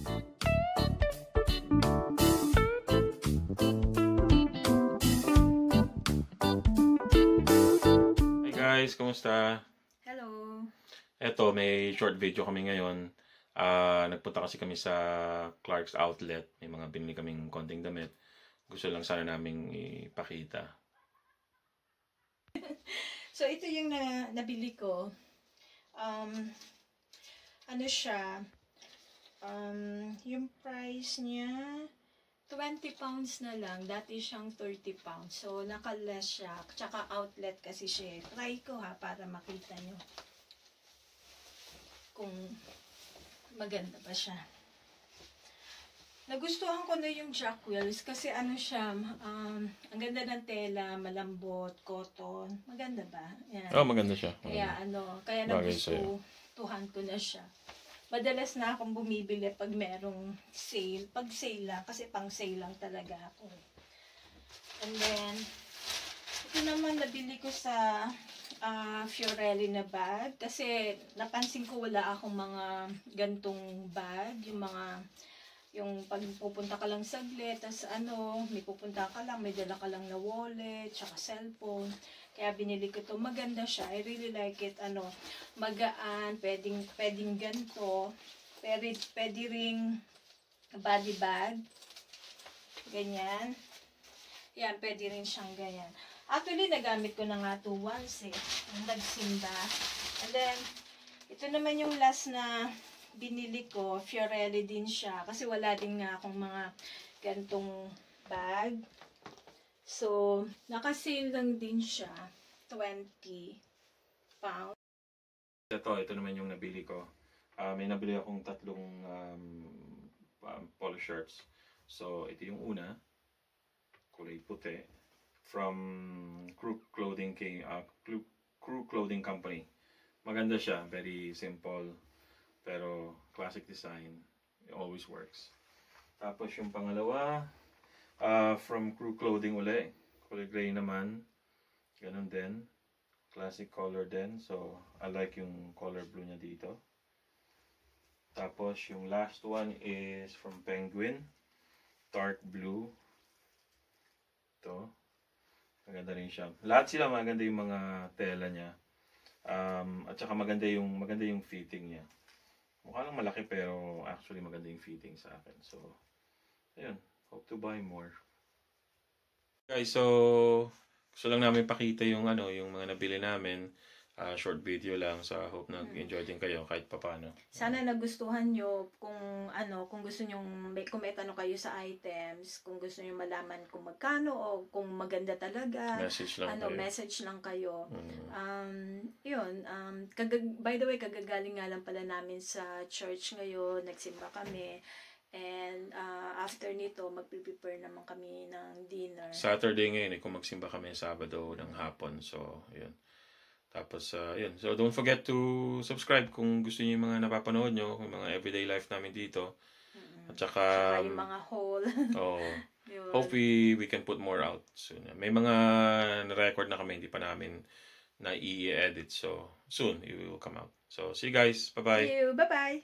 Hi guys, kumusta? Hello. Eto, may short video kami ngayon. Nagpunta kasi kami sa Clark's Outlet. May mga binili kaming konting damit. Gusto lang sana naming ipakita. So, ito yung nabili ko. Ano siya? Yung price niya, 20 pounds na lang. Dati siyang 30 pounds. So, naka-less siya. Tsaka outlet kasi siya. Try ko ha, para makita nyo kung maganda ba siya. Nagustuhan ko na yung Jackwells kasi ano siya, ang ganda ng tela, malambot, cotton. Maganda ba? Yan. Oh, maganda siya. Kaya Bagay sa'yo. nagustuhan ko na siya. Madalas na akong bumibili pag merong sale. Pag sale lang, kasi pang sale lang talaga ako. And then, ito naman nabili ko sa Fiorelli na bag. Kasi napansin ko wala akong mga gantong bag. Yung pag pupunta ka lang saglit, tas may pupunta ka lang, may dala ka lang na wallet, tsaka cellphone. Kaya binili ko to. Maganda siya. I really like it. Magaan, pwedeng ganito. Pwede ring body bag. Ganyan. Yan, pwede rin siyang ganyan. Actually, nagamit ko na nga to once Yung nagsimba. And then, ito naman yung last na binili ko. Fiorelli din siya. Kasi wala din nga akong mga gantong bag. So, naka-sale lang din siya. 20 pounds. Ito naman yung nabili ko. May nabili akong tatlong polo shirts. So, ito yung una. Kulay puti. From Crew Clothing Company. Maganda siya. Very simple. Pero classic design. It always works. Tapos yung pangalawa, from Crew Clothing uli. Kulay gray naman. Ganun din. Classic color din. So, I like yung color blue niya dito. Tapos yung last one is from Penguin. Dark blue. Ito. Maganda rin siya. Lahat sila maganda yung mga tela niya. At saka maganda yung fitting niya. Mukha lang malaki pero actually maganda yung fitting sa akin. So, ayun. Hope to buy more. Guys, so gusto lang namin pakita yung mga nabili namin. Short video lang. So, I hope nag-enjoy din kayo kahit papano. Sana nagustuhan nyo kung gusto nyo, kung may tanong kayo sa items, kung gusto nyo malaman kung magkano o kung maganda talaga. Message lang kayo. Message lang kayo. By the way, kagagaling nga lang pala namin sa church ngayon, nagsimba kami. And after nito, magpe-prepare naman kami ng dinner. Saturday ngayon, kung magsimba kami Sabado ng hapon. So, yun. Tapos, yun. So, don't forget to subscribe kung gusto niyo yung mga napapanood nyo, yung mga everyday life namin dito. At saka yung mga haul. Hope we can put more out soon. May mga na-record na kami, hindi pa namin na i-edit. So, soon, it will come out. So, see you guys. Bye-bye. See you. Bye-bye.